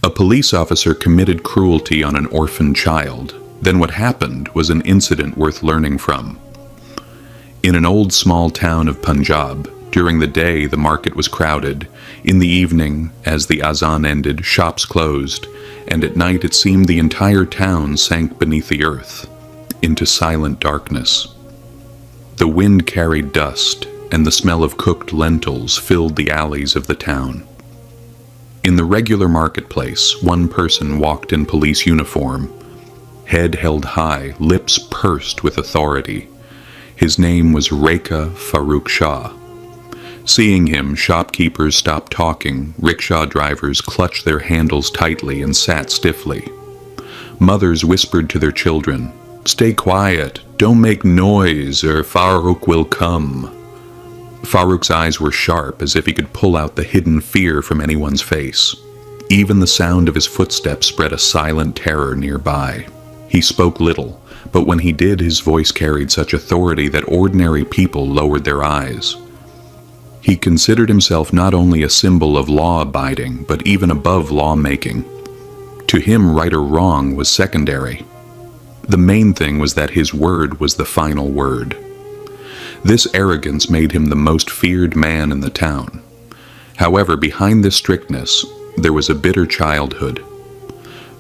A police officer committed cruelty on an orphan child. Then what happened was an incident worth learning from. In an old small town of Punjab, during the day the market was crowded. In the evening, as the azan ended, shops closed, and at night it seemed the entire town sank beneath the earth, into silent darkness. The wind carried dust, and the smell of cooked lentils filled the alleys of the town. In the regular marketplace, one person walked in police uniform, head held high, lips pursed with authority. His name was Rekha Farooq Shah. Seeing him, shopkeepers stopped talking, rickshaw drivers clutched their handles tightly and sat stiffly. Mothers whispered to their children, "Stay quiet, don't make noise, or Farooq will come." Farooq's eyes were sharp, as if he could pull out the hidden fear from anyone's face. Even the sound of his footsteps spread a silent terror nearby. He spoke little, but when he did, his voice carried such authority that ordinary people lowered their eyes. He considered himself not only a symbol of law-abiding, but even above lawmaking. To him, right or wrong was secondary. The main thing was that his word was the final word. This arrogance made him the most feared man in the town. However, behind this strictness, there was a bitter childhood.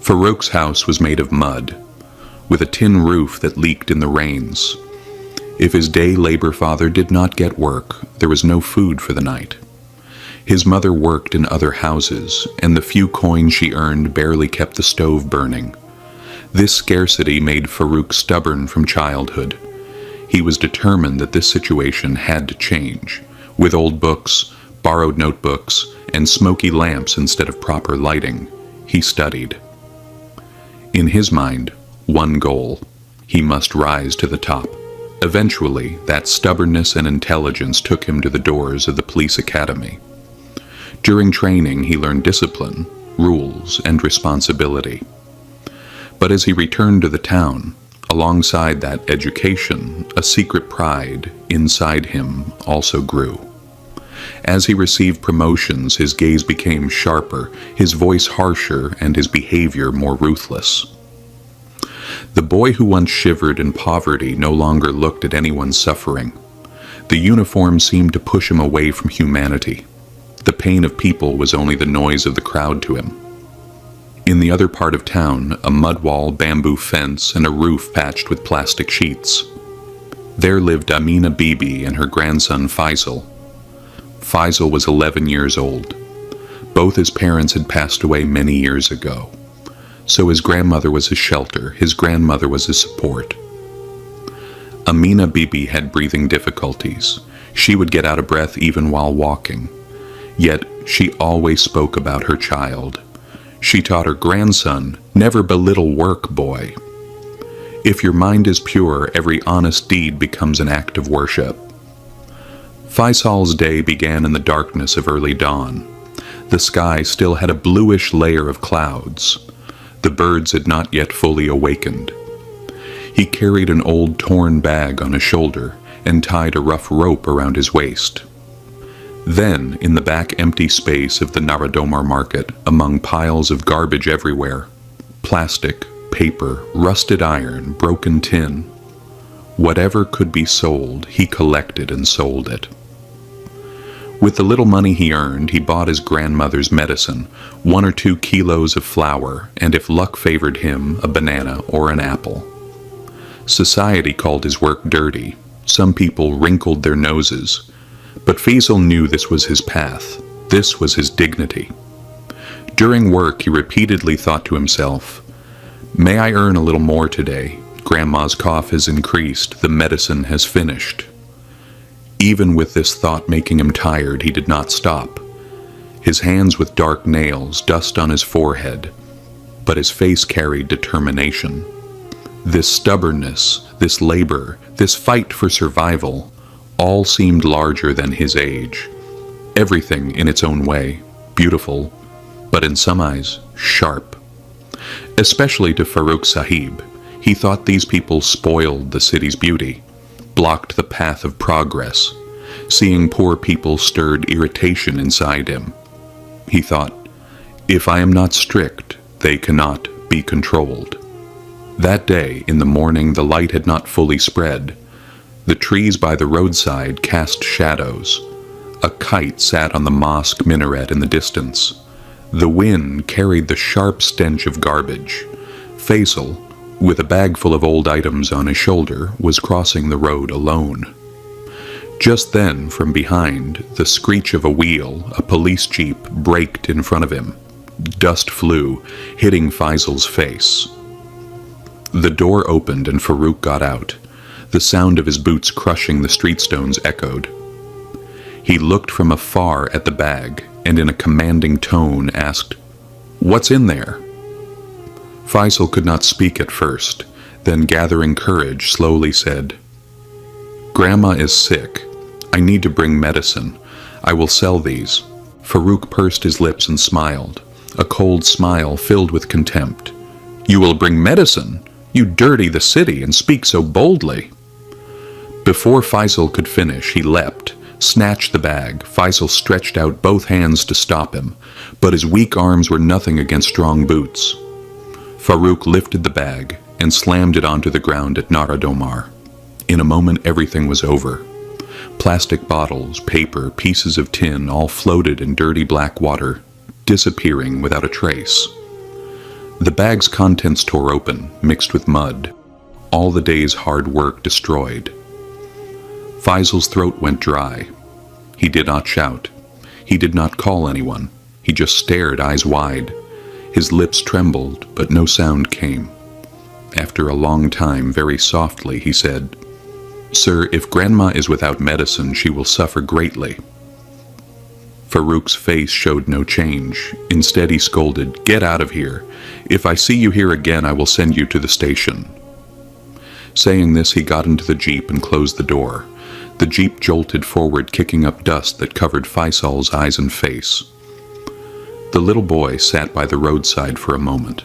Farooq's house was made of mud, with a tin roof that leaked in the rains. If his day labor father did not get work, there was no food for the night. His mother worked in other houses, and the few coins she earned barely kept the stove burning. This scarcity made Farooq stubborn from childhood. He was determined that this situation had to change. With old books, borrowed notebooks, and smoky lamps instead of proper lighting, he studied. In his mind, one goal: he must rise to the top. Eventually, that stubbornness and intelligence took him to the doors of the police academy. During training, he learned discipline, rules, and responsibility. But as he returned to the town, alongside that education, a secret pride inside him also grew. As he received promotions, his gaze became sharper, his voice harsher, and his behavior more ruthless. The boy who once shivered in poverty no longer looked at anyone suffering. The uniform seemed to push him away from humanity. The pain of people was only the noise of the crowd to him. In the other part of town, a mud wall, bamboo fence, and a roof patched with plastic sheets. There lived Amina Bibi and her grandson Faisal. Faisal was 11 years old. Both his parents had passed away many years ago. So his grandmother was his shelter, his grandmother was his support. Amina Bibi had breathing difficulties. She would get out of breath even while walking. Yet she always spoke about her child. She taught her grandson, "Never belittle work, boy. If your mind is pure, every honest deed becomes an act of worship." Faisal's day began in the darkness of early dawn. The sky still had a bluish layer of clouds. The birds had not yet fully awakened. He carried an old torn bag on his shoulder and tied a rough rope around his waist. Then, in the back empty space of the Naradomar market, among piles of garbage everywhere, plastic, paper, rusted iron, broken tin, whatever could be sold, he collected and sold it. With the little money he earned, he bought his grandmother's medicine, 1 or 2 kilos of flour, and if luck favored him, a banana or an apple. Society called his work dirty. Some people wrinkled their noses. But Faisal knew this was his path. This was his dignity. During work, he repeatedly thought to himself, "May I earn a little more today? Grandma's cough has increased. The medicine has finished." Even with this thought making him tired, he did not stop. His hands with dark nails, dust on his forehead, but his face carried determination. This stubbornness, this labor, this fight for survival, all seemed larger than his age. Everything in its own way, beautiful, but in some eyes, sharp. Especially to Farooq Sahib, he thought these people spoiled the city's beauty, blocked the path of progress. Seeing poor people stirred irritation inside him. He thought, If I am not strict, they cannot be controlled. That day, in the morning, the light had not fully spread. The trees by the roadside cast shadows. A kite sat on the mosque minaret in the distance. The wind carried the sharp stench of garbage. Faisal, with a bag full of old items on his shoulder, was crossing the road alone. Just then, from behind, the screech of a wheel, a police jeep braked in front of him. Dust flew, hitting Faisal's face. The door opened and Farouk got out. The sound of his boots crushing the street stones echoed. He looked from afar at the bag and in a commanding tone asked, "What's in there?" Faisal could not speak at first, then gathering courage slowly said, "Grandma is sick. I need to bring medicine. I will sell these." Farouk pursed his lips and smiled, a cold smile filled with contempt. "You will bring medicine? You dirty the city and speak so boldly." Before Faisal could finish, he leapt, snatched the bag. Faisal stretched out both hands to stop him, but his weak arms were nothing against strong boots. Farouk lifted the bag and slammed it onto the ground at Naradomar. In a moment, everything was over. Plastic bottles, paper, pieces of tin all floated in dirty black water, disappearing without a trace. The bag's contents tore open, mixed with mud. All the day's hard work destroyed. Faisal's throat went dry. He did not shout. He did not call anyone. He just stared, eyes wide. His lips trembled, but no sound came. After a long time, very softly, he said, "Sir, if Grandma is without medicine, she will suffer greatly." Farouk's face showed no change. Instead, he scolded, "Get out of here. If I see you here again, I will send you to the station." Saying this, he got into the jeep and closed the door. The jeep jolted forward, kicking up dust that covered Faisal's eyes and face. The little boy sat by the roadside for a moment,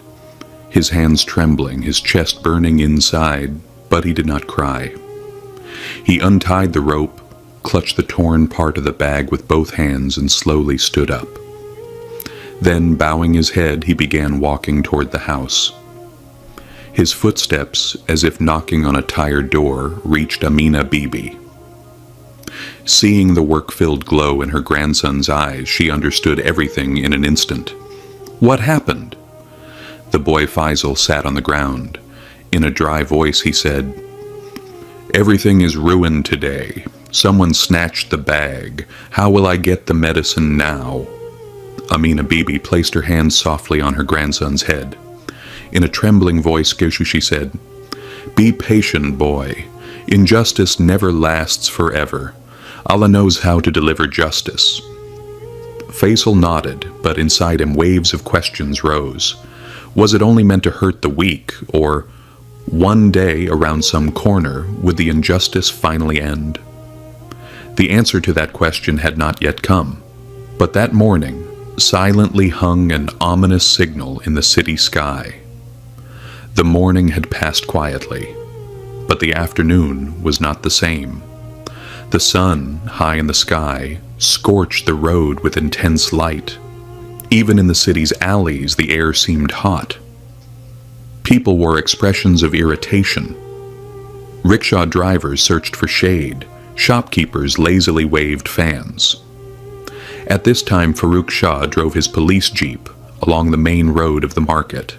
his hands trembling, his chest burning inside, but he did not cry. He untied the rope, clutched the torn part of the bag with both hands, and slowly stood up. Then, bowing his head, he began walking toward the house. His footsteps, as if knocking on a tired door, reached Amina Bibi. Seeing the work-filled glow in her grandson's eyes, she understood everything in an instant. What happened? The boy Faisal sat on the ground. In a dry voice he said, "Everything is ruined today. Someone snatched the bag. How will I get the medicine now?" Amina Bibi placed her hand softly on her grandson's head. In a trembling voice, she said, "Be patient, boy. Injustice never lasts forever. Allah knows how to deliver justice." Faisal nodded, but inside him waves of questions rose. Was it only meant to hurt the weak, or one day around some corner would the injustice finally end? The answer to that question had not yet come, but that morning silently hung an ominous signal in the city sky. The morning had passed quietly, but the afternoon was not the same. The sun, high in the sky, scorched the road with intense light. Even in the city's alleys, the air seemed hot. People wore expressions of irritation. Rickshaw drivers searched for shade. Shopkeepers lazily waved fans. At this time, Farouk Shah drove his police jeep along the main road of the market.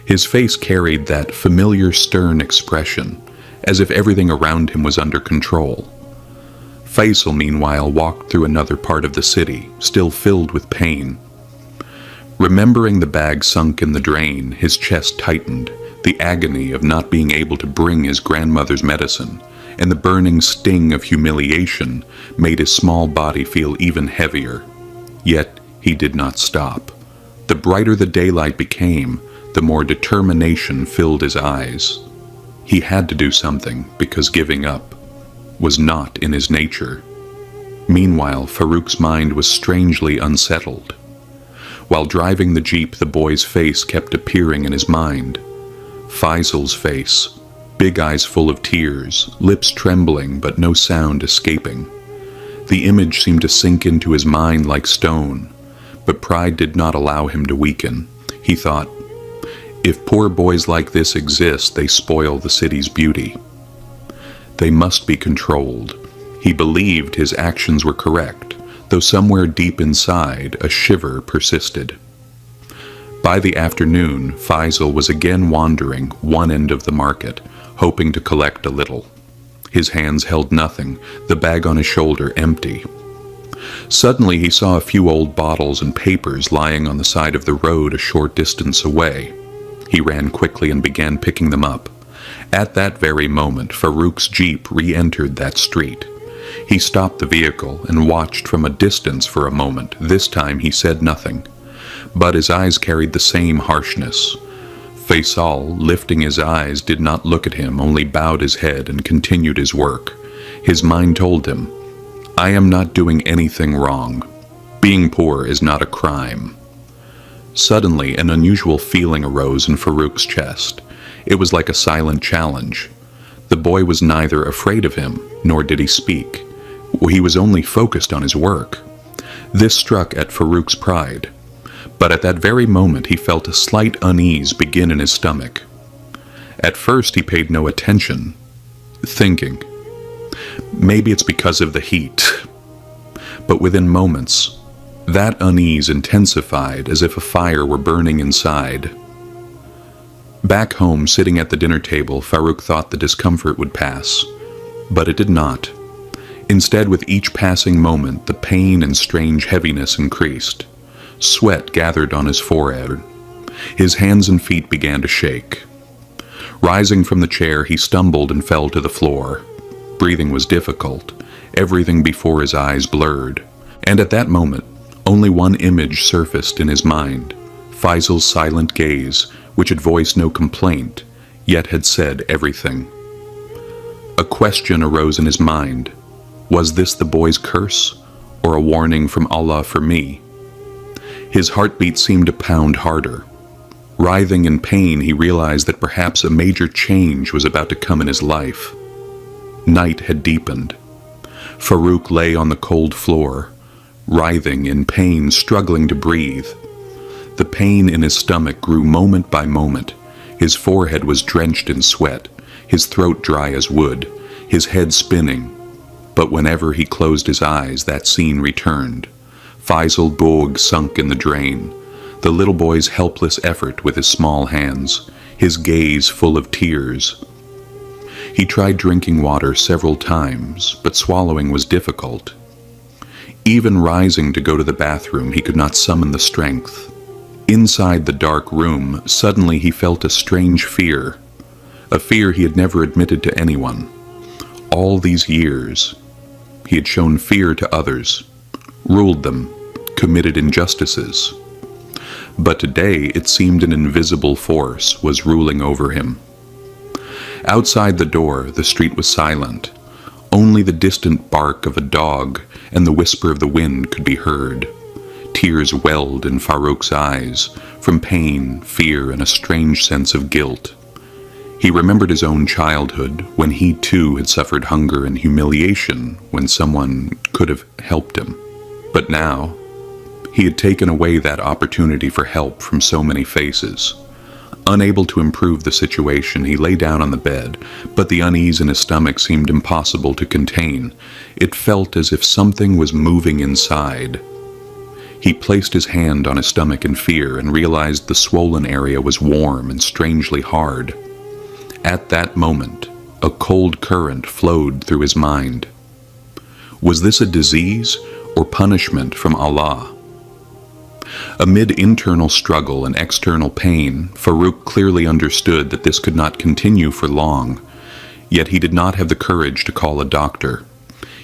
His face carried that familiar stern expression, as if everything around him was under control. Faisal, meanwhile, walked through another part of the city, still filled with pain. Remembering the bag sunk in the drain, his chest tightened, the agony of not being able to bring his grandmother's medicine, and the burning sting of humiliation made his small body feel even heavier. Yet he did not stop. The brighter the daylight became, the more determination filled his eyes. He had to do something, because giving up was not in his nature. Meanwhile, Farouk's mind was strangely unsettled. While driving the jeep, the boy's face kept appearing in his mind. Faisal's face, big eyes full of tears, lips trembling but no sound escaping. The image seemed to sink into his mind like stone, But pride did not allow him to weaken. He thought, "If poor boys like this exist, they spoil the city's beauty. They must be controlled." He believed his actions were correct, though somewhere deep inside a shiver persisted. By the afternoon, Faisal was again wandering one end of the market, hoping to collect a little. His hands held nothing, the bag on his shoulder empty. Suddenly he saw a few old bottles and papers lying on the side of the road a short distance away. He ran quickly and began picking them up. At that very moment, Farouk's jeep re-entered that street. He stopped the vehicle and watched from a distance for a moment. This time he said nothing, but his eyes carried the same harshness. Faisal, lifting his eyes, did not look at him, only bowed his head and continued his work. His mind told him, "I am not doing anything wrong. Being poor is not a crime." Suddenly, an unusual feeling arose in Farouk's chest. It was like a silent challenge. The boy was neither afraid of him, nor did he speak. He was only focused on his work. This struck at Farouk's pride. But at that very moment he felt a slight unease begin in his stomach. At first he paid no attention, thinking, maybe it's because of the heat. But within moments, that unease intensified as if a fire were burning inside. Back home, sitting at the dinner table, Farouk thought the discomfort would pass, but it did not. Instead, with each passing moment, the pain and strange heaviness increased. Sweat gathered on his forehead. His hands and feet began to shake. Rising from the chair, he stumbled and fell to the floor. Breathing was difficult. Everything before his eyes blurred. And at that moment, only one image surfaced in his mind. Faisal's silent gaze, which had voiced no complaint, yet had said everything. A question arose in his mind. Was this the boy's curse, or a warning from Allah for me? His heartbeat seemed to pound harder. Writhing in pain, he realized that perhaps a major change was about to come in his life. Night had deepened. Farouk lay on the cold floor, writhing in pain, struggling to breathe. The pain in his stomach grew moment by moment. His forehead was drenched in sweat, his throat dry as wood, his head spinning. But whenever he closed his eyes, that scene returned. Faisal Bog sunk in the drain, the little boy's helpless effort with his small hands, his gaze full of tears. He tried drinking water several times, but swallowing was difficult. Even rising to go to the bathroom, he could not summon the strength. Inside the dark room, suddenly he felt a strange fear, a fear he had never admitted to anyone. All these years, he had shown fear to others, ruled them, committed injustices. But today it seemed an invisible force was ruling over him. Outside the door, the street was silent. Only the distant bark of a dog and the whisper of the wind could be heard. Tears welled in Farouk's eyes, from pain, fear, and a strange sense of guilt. He remembered his own childhood, when he too had suffered hunger and humiliation when someone could have helped him. But now, he had taken away that opportunity for help from so many faces. Unable to improve the situation, he lay down on the bed, but the unease in his stomach seemed impossible to contain. It felt as if something was moving inside. He placed his hand on his stomach in fear and realized the swollen area was warm and strangely hard. At that moment, a cold current flowed through his mind. Was this a disease or punishment from Allah? Amid internal struggle and external pain, Farouk clearly understood that this could not continue for long, yet he did not have the courage to call a doctor.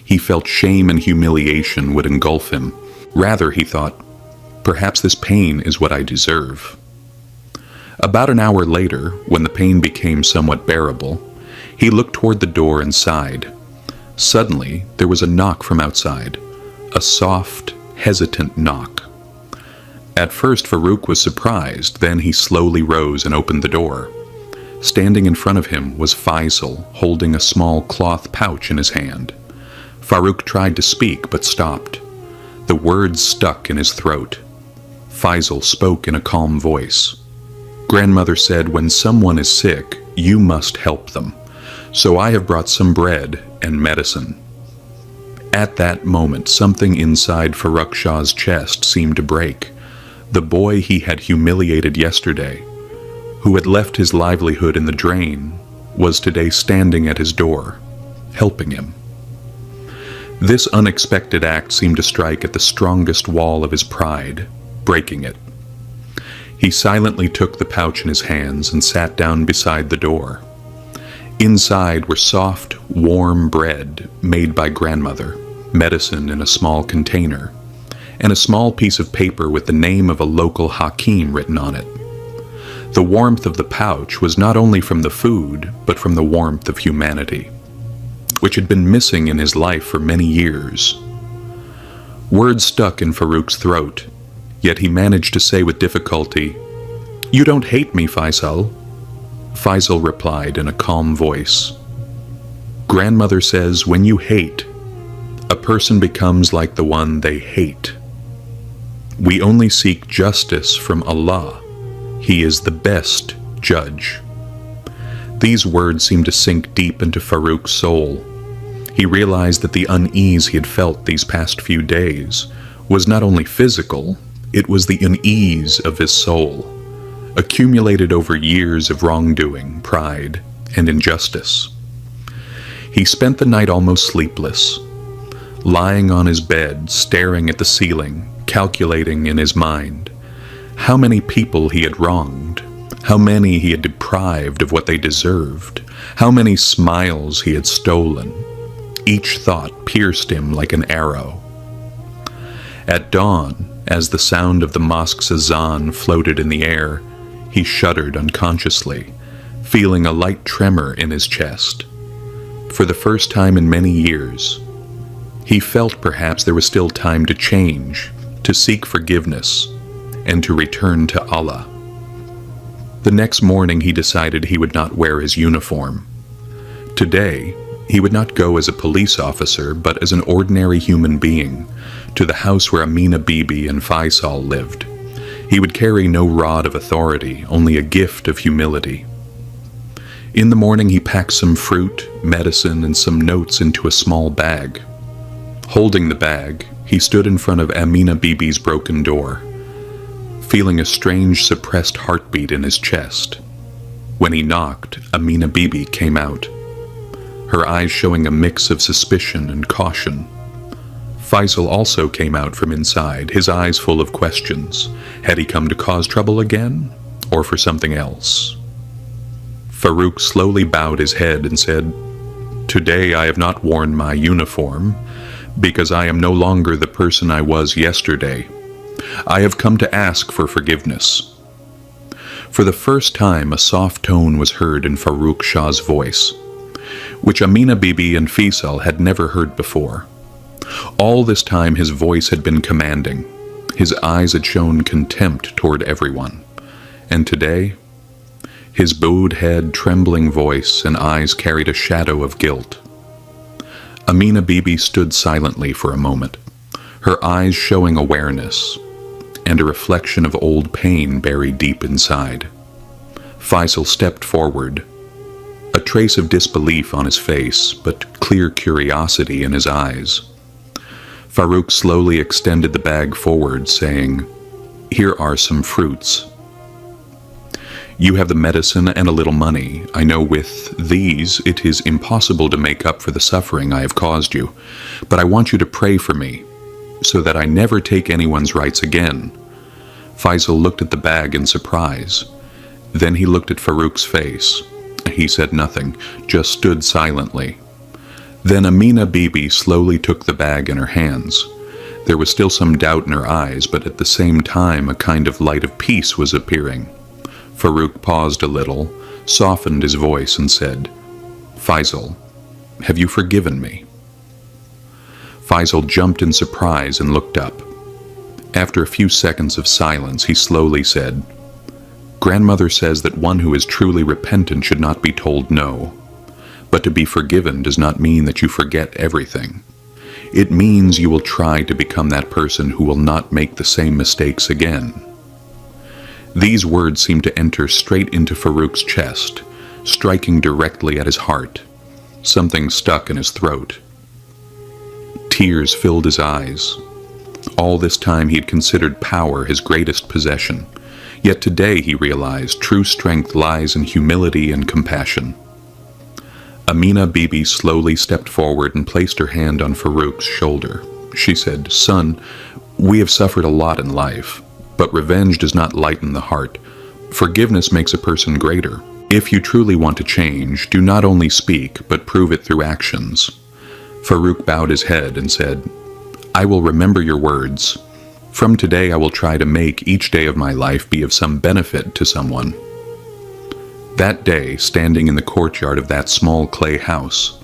He felt shame and humiliation would engulf him. Rather, he thought, perhaps this pain is what I deserve. About an hour later, when the pain became somewhat bearable, he looked toward the door and sighed. Suddenly, there was a knock from outside, a soft, hesitant knock. At first, Farouk was surprised, then he slowly rose and opened the door. Standing in front of him was Faisal, holding a small cloth pouch in his hand. Farouk tried to speak, but stopped. The words stuck in his throat. Faisal spoke in a calm voice. Grandmother said, when someone is sick, you must help them. So I have brought some bread and medicine. At that moment, something inside Farooq Shah's chest seemed to break. The boy he had humiliated yesterday, who had left his livelihood in the drain, was today standing at his door, helping him. This unexpected act seemed to strike at the strongest wall of his pride, breaking it. He silently took the pouch in his hands and sat down beside the door. Inside were soft, warm bread made by grandmother, medicine in a small container, and a small piece of paper with the name of a local hakim written on it. The warmth of the pouch was not only from the food, but from the warmth of humanity, which had been missing in his life for many years. Words stuck in Farooq's throat, yet he managed to say with difficulty, "You don't hate me, Faisal." Faisal replied in a calm voice, "Grandmother says when you hate, a person becomes like the one they hate. We only seek justice from Allah. He is the best judge." These words seemed to sink deep into Farooq's soul. He realized that the unease he had felt these past few days was not only physical, it was the unease of his soul, accumulated over years of wrongdoing, pride, and injustice. He spent the night almost sleepless, lying on his bed, staring at the ceiling, calculating in his mind how many people he had wronged, how many he had deprived of what they deserved, how many smiles he had stolen. Each thought pierced him like an arrow. At dawn, as the sound of the mosque's azan floated in the air, he shuddered unconsciously, feeling a light tremor in his chest. For the first time in many years, he felt perhaps there was still time to change, to seek forgiveness, and to return to Allah. The next morning he decided he would not wear his uniform. Today, he would not go as a police officer, but as an ordinary human being, to the house where Amina Bibi and Faisal lived. He would carry no rod of authority, only a gift of humility. In the morning he packed some fruit, medicine, and some notes into a small bag. Holding the bag, he stood in front of Amina Bibi's broken door, feeling a strange suppressed heartbeat in his chest. When he knocked, Amina Bibi came out, her eyes showing a mix of suspicion and caution. Faisal also came out from inside, his eyes full of questions. Had he come to cause trouble again, or for something else? Farooq slowly bowed his head and said, "Today I have not worn my uniform, because I am no longer the person I was yesterday. I have come to ask for forgiveness." For the first time, a soft tone was heard in Farooq Shah's voice, which Amina Bibi and Faisal had never heard before. All this time his voice had been commanding. His eyes had shown contempt toward everyone. And today, his bowed head, trembling voice, and eyes carried a shadow of guilt. Amina Bibi stood silently for a moment, her eyes showing awareness, and a reflection of old pain buried deep inside. Faisal stepped forward, a trace of disbelief on his face, but clear curiosity in his eyes. Farooq slowly extended the bag forward, saying, "Here are some fruits. You have the medicine and a little money. I know with these it is impossible to make up for the suffering I have caused you, but I want you to pray for me, so that I never take anyone's rights again." Faisal looked at the bag in surprise. Then he looked at Farooq's face. He said nothing, just stood silently. Then Amina Bibi slowly took the bag in her hands. There was still some doubt in her eyes, but at the same time a kind of light of peace was appearing. Farooq paused a little, softened his voice, and said, "Faisal, have you forgiven me?" Faisal jumped in surprise and looked up. After a few seconds of silence, he slowly said, "Grandmother says that one who is truly repentant should not be told no. But to be forgiven does not mean that you forget everything. It means you will try to become that person who will not make the same mistakes again. These words seemed to enter straight into Farouk's chest, striking directly at his heart. Something stuck in his throat. Tears filled his eyes. All this time he had considered power his greatest possession, yet today he realized true strength lies in humility and compassion. Amina Bibi slowly stepped forward and placed her hand on Farouk's shoulder. She said, "Son, we have suffered a lot in life, but revenge does not lighten the heart. Forgiveness makes a person greater. If you truly want to change, do not only speak, but prove it through actions." Farouk bowed his head and said, "I will remember your words. From today I will try to make each day of my life be of some benefit to someone." That day, standing in the courtyard of that small clay house,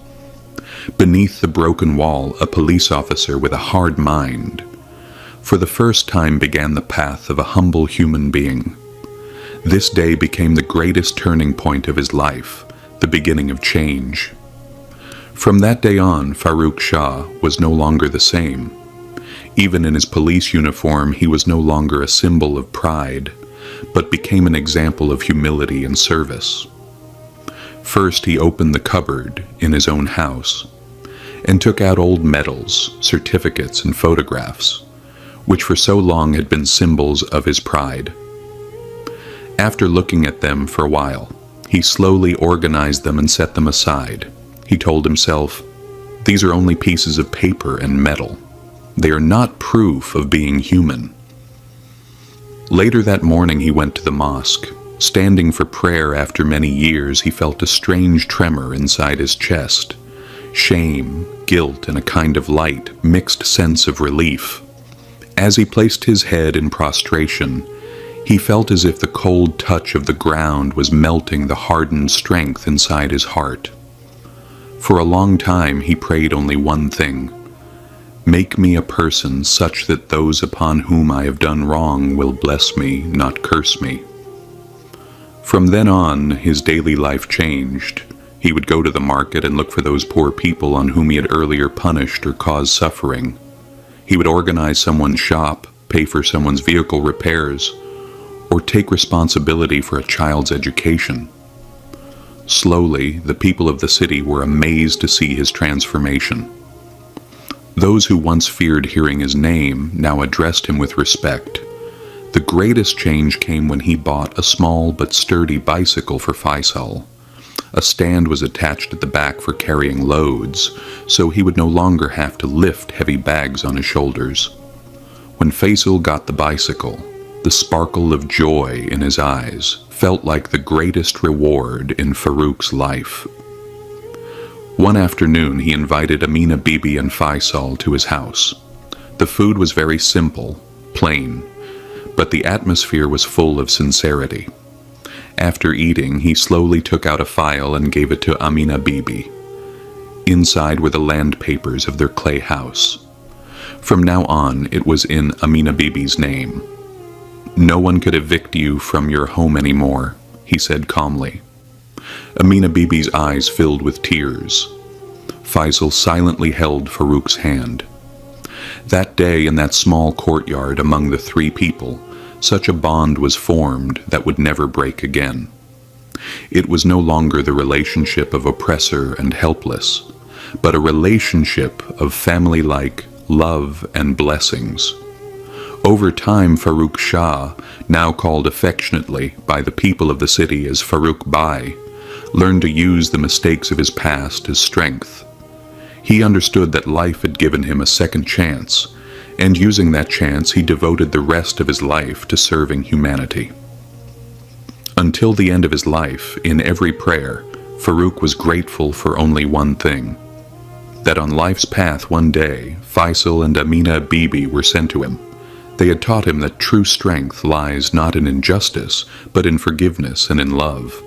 beneath the broken wall, a police officer with a hard mind, for the first time began the path of a humble human being. This day became the greatest turning point of his life, the beginning of change. From that day on, Farouk Shah was no longer the same. Even in his police uniform, he was no longer a symbol of pride, but became an example of humility and service. First, he opened the cupboard in his own house and took out old medals, certificates, and photographs, which for so long had been symbols of his pride. After looking at them for a while, he slowly organized them and set them aside. He told himself, "These are only pieces of paper and metal. They are not proof of being human." Later that morning he went to the mosque. Standing for prayer after many years, he felt a strange tremor inside his chest. Shame, guilt, and a kind of light, mixed sense of relief. As he placed his head in prostration, he felt as if the cold touch of the ground was melting the hardened strength inside his heart. For a long time he prayed only one thing: "Make me a person such that those upon whom I have done wrong will bless me, not curse me." From then on, his daily life changed. He would go to the market and look for those poor people on whom he had earlier punished or caused suffering. He would organize someone's shop, pay for someone's vehicle repairs, or take responsibility for a child's education. Slowly, the people of the city were amazed to see his transformation. Those who once feared hearing his name now addressed him with respect. The greatest change came when he bought a small but sturdy bicycle for Faisal. A stand was attached at the back for carrying loads, so he would no longer have to lift heavy bags on his shoulders. When Faisal got the bicycle, the sparkle of joy in his eyes felt like the greatest reward in Farouk's life. One afternoon, he invited Amina Bibi and Faisal to his house. The food was very simple, plain, but the atmosphere was full of sincerity. After eating, he slowly took out a file and gave it to Amina Bibi. Inside were the land papers of their clay house. From now on, it was in Amina Bibi's name. "No one could evict you from your home anymore," he said calmly. Amina Bibi's eyes filled with tears. Faisal silently held Farouk's hand. That day in that small courtyard among the three people, such a bond was formed that would never break again. It was no longer the relationship of oppressor and helpless, but a relationship of family-like love and blessings. Over time, Farouk Shah, now called affectionately by the people of the city as Farouk Bai, learned to use the mistakes of his past as strength. He understood that life had given him a second chance, and using that chance, he devoted the rest of his life to serving humanity. Until the end of his life, in every prayer, Farouk was grateful for only one thing: that on life's path one day, Faisal and Amina Bibi were sent to him. They had taught him that true strength lies not in injustice, but in forgiveness and in love.